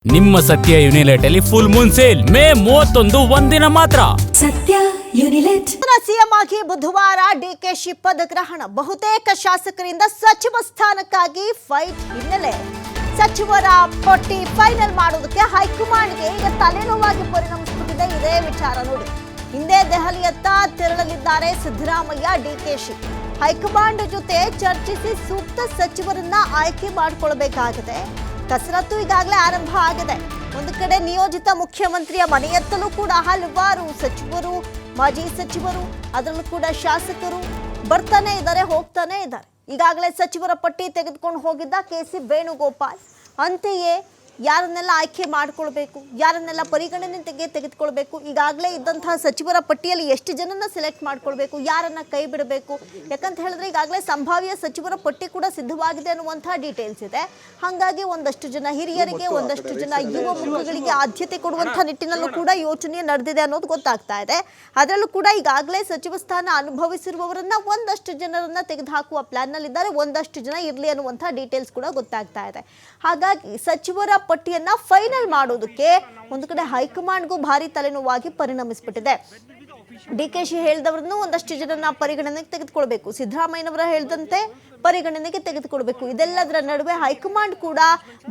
ನಿಮ್ಮ ಸತ್ಯ ಯುನಿಲೆಟ್ ಅಲ್ಲಿ ಫುಲ್ ಮೂನ್ ಸೇಲ್ ಮೇ 31 ಒಂದಿನ ಮಾತ್ರ. ಸತ್ಯ ಯುನಿಲೆಟ್ ಸಿಎಂ ಆಗಿ ಬುಧವಾರ ಡಿಕೆಶಿ ಪದಗ್ರಹಣ. ಬಹುತೇಕ ಶಾಸಕರಿಂದ ಸಚಿವ ಸ್ಥಾನಕ್ಕಾಗಿ ಫೈಟ್ ಹಿನ್ನೆಲೆ ಸಚಿವರ ಪಟ್ಟಿ ಫೈನಲ್ ಮಾಡೋದಕ್ಕೆ ಹೈಕಮಾಂಡ್ಗೆ ಈಗ ತಲೆನೋವಾಗಿ ಪರಿಣಮಿಸುತ್ತಿದೆ. ಇದೇ ವಿಚಾರ ನೋಡಿ, ಹಿಂದೆ ದೆಹಲಿಯತ್ತ ತೆರಳಲಿದ್ದಾರೆ ಸಿದ್ದರಾಮಯ್ಯ. ಡಿಕೆಶಿ ಹೈಕಮಾಂಡ್ ಜೊತೆ ಚರ್ಚಿಸಿ ಸೂಕ್ತ ಸಚಿವರನ್ನ ಆಯ್ಕೆ ಮಾಡಿಕೊಳ್ಳಬೇಕಾಗಿದೆ. ಕಸರತ್ತು ಈಗಾಗಲೇ ಆರಂಭ ಆಗಿದೆ. ಒಂದು ಕಡೆ ನಿಯೋಜಿತ ಮುಖ್ಯಮಂತ್ರಿಯ ಮನೆಯತ್ತಲೂ ಕೂಡ ಹಲವಾರು ಸಚಿವರು, ಮಾಜಿ ಸಚಿವರು, ಅದರಲ್ಲೂ ಕೂಡ ಶಾಸಕರು ಬರ್ತಾನೆ ಇದ್ದಾರೆ, ಹೋಗ್ತಾನೆ ಇದ್ದಾರೆ. ಈಗಾಗಲೇ ಸಚಿವರ ಪಟ್ಟಿ ತೆಗೆದುಕೊಂಡು ಹೋಗಿದ್ದ KC ವೇಣುಗೋಪಾಲ್. ಅಂತೆಯೇ ಯಾರನ್ನೆಲ್ಲ ಆಯ್ಕೆ ಮಾಡಿಕೊಳ್ಬೇಕು, ಯಾರನ್ನೆಲ್ಲ ಪರಿಗಣನೆಗೆ ತೆಗೆದುಕೊಳ್ಬೇಕು, ಈಗಾಗಲೇ ಇದ್ದಂತಹ ಸಚಿವರ ಪಟ್ಟಿಯಲ್ಲಿ ಎಷ್ಟು ಜನನ್ನ ಸೆಲೆಕ್ಟ್ ಮಾಡ್ಕೊಳ್ಬೇಕು, ಯಾರನ್ನ ಕೈ ಬಿಡಬೇಕು, ಯಾಕಂತ ಹೇಳಿದ್ರೆ ಈಗಾಗಲೇ ಸಂಭಾವ್ಯ ಸಚಿವರ ಪಟ್ಟಿ ಕೂಡ ಸಿದ್ಧವಾಗಿದೆ ಅನ್ನುವಂತಹ ಡೀಟೇಲ್ಸ್ ಇದೆ. ಹಾಗಾಗಿ ಒಂದಷ್ಟು ಜನ ಹಿರಿಯರಿಗೆ, ಒಂದಷ್ಟು ಜನ ಯುವ ಮುಖಗಳಿಗೆ ಆದ್ಯತೆ ಕೊಡುವಂತಹ ನಿಟ್ಟಿನಲ್ಲೂ ಕೂಡ ಯೋಚನೆ ನಡೆದಿದೆ ಅನ್ನೋದು ಗೊತ್ತಾಗ್ತಾ ಇದೆ. ಅದರಲ್ಲೂ ಕೂಡ ಈಗಾಗಲೇ ಸಚಿವ ಸ್ಥಾನ ಅನುಭವಿಸಿರುವವರನ್ನ ಒಂದಷ್ಟು ಜನರನ್ನ ತೆಗೆದುಹಾಕುವ ಪ್ಲಾನ್ ನಲ್ಲಿ ಇದ್ದಾರೆ, ಒಂದಷ್ಟು ಜನ ಇರಲಿ ಅನ್ನುವಂತಹ ಡೀಟೇಲ್ಸ್ ಕೂಡ ಗೊತ್ತಾಗ್ತಾ ಇದೆ. ಹಾಗಾಗಿ ಸಚಿವರ ಪಟ್ಟಿಯನ್ನ ಫೈನಲ್ ಮಾಡೋದಕ್ಕೆ ಒಂದು ಕಡೆ ಹೈಕಮಾಂಡ್ಗೂ ಭಾರಿ ತಲೆನೋವಾಗಿ ಪರಿಣಮಿಸಿಬಿಟ್ಟಿದೆ. ಡಿಕೆಶಿ ಹೇಳಿದವರನ್ನು ಒಂದಷ್ಟು ಜನರನ್ನ ಪರಿಗಣನೆಗೆ ತೆಗೆದುಕೊಳ್ಬೇಕು, ಸಿದ್ದರಾಮಯ್ಯನವರ ಹೇಳಿದಂತೆ ಪರಿಗಣನೆಗೆ ತೆಗೆದುಕೊಳ್ಬೇಕು. ಇದೆಲ್ಲದರ ನಡುವೆ ಹೈಕಮಾಂಡ್ ಕೂಡ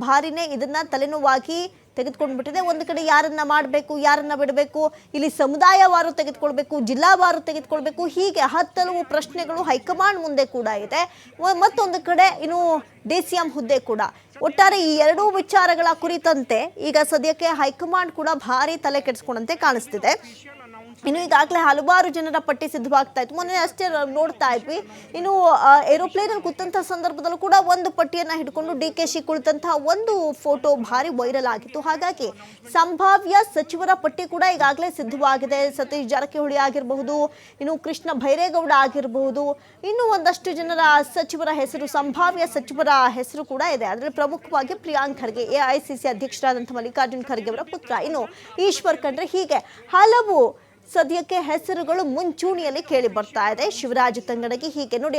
ಭಾರಿನೇ ಇದನ್ನ ತಲೆನೋವಾಗಿ ತೆಗೆದುಕೊಂಡ್ಬಿಟ್ಟಿದೆ. ಒಂದು ಕಡೆ ಯಾರನ್ನ ಮಾಡಬೇಕು, ಯಾರನ್ನ ಬಿಡಬೇಕು, ಇಲ್ಲಿ ಸಮುದಾಯವಾರು ತೆಗೆದುಕೊಳ್ಬೇಕು, ಜಿಲ್ಲಾವಾರು ತೆಗೆದುಕೊಳ್ಬೇಕು, ಹೀಗೆ ಹತ್ತಲವು ಪ್ರಶ್ನೆಗಳು ಹೈಕಮಾಂಡ್ ಮುಂದೆ ಕೂಡ ಇದೆ. ಮತ್ತೊಂದು ಕಡೆ ಇನ್ನು DCM ಹುದ್ದೆ ಕೂಡ. ಒಟ್ಟಾರೆ ಈ ಎರಡೂ ವಿಚಾರಗಳ ಕುರಿತಂತೆ ಈಗ ಸದ್ಯಕ್ಕೆ ಹೈಕಮಾಂಡ್ ಕೂಡ ಭಾರಿ ತಲೆ ಕೆಡಿಸ್ಕೊಂಡಂತೆ ಕಾಣಿಸ್ತಿದೆ. ಇನ್ನು ಈಗಾಗಲೇ ಹಲವಾರು ಜನರ ಪಟ್ಟಿ ಸಿದ್ಧವಾಗ್ತಾ ಇತ್ತು. ಮೊನ್ನೆ ಅಷ್ಟೇ ನೋಡ್ತಾ ಇದ್ವಿ, ಇನ್ನು ಏರೋಪ್ಲೇನ್ ಅಲ್ಲಿ ಕೂತಂತಹ ಸಂದರ್ಭದಲ್ಲೂ ಕೂಡ ಒಂದು ಪಟ್ಟಿಯನ್ನ ಹಿಡ್ಕೊಂಡು DKಶಿ ಕುಳಿತಂತಹ ಒಂದು ಫೋಟೋ ಭಾರಿ ವೈರಲ್ ಆಗಿತ್ತು. ಹಾಗಾಗಿ ಸಂಭಾವ್ಯ ಸಚಿವರ ಪಟ್ಟಿ ಕೂಡ ಈಗಾಗಲೇ ಸಿದ್ಧವಾಗಿದೆ. ಸತೀಶ್ ಜಾರಕಿಹೊಳಿ ಆಗಿರಬಹುದು, ಇನ್ನು ಕೃಷ್ಣ ಬೈರೇಗೌಡ ಆಗಿರಬಹುದು, ಇನ್ನು ಒಂದಷ್ಟು ಜನರ ಸಚಿವರ ಹೆಸರು, ಸಂಭಾವ್ಯ ಸಚಿವರ ಹೆಸರು ಕೂಡ ಇದೆ. ಅದರಲ್ಲಿ ಪ್ರಮುಖವಾಗಿ ಪ್ರಿಯಾಂಕ್ ಖರ್ಗೆ, AICC ಅಧ್ಯಕ್ಷರಾದಂತಹ ಮಲ್ಲಿಕಾರ್ಜುನ್ ಖರ್ಗೆ ಅವರ ಪುತ್ರ, ಇನ್ನು ಈಶ್ವರ್ ಖಂಡ್ರೆ, ಹೀಗೆ ಹಲವು ಸದ್ಯಕ್ಕೆ ಹೆಸರುಗಳು ಮುಂಚೂಣಿಯಲ್ಲಿ ಕೇಳಿ ಬರ್ತಾ ಇದೆ. ಶಿವರಾಜ್ ತಂಗಡಗಿ, ಹೀಗೆ ನೋಡಿ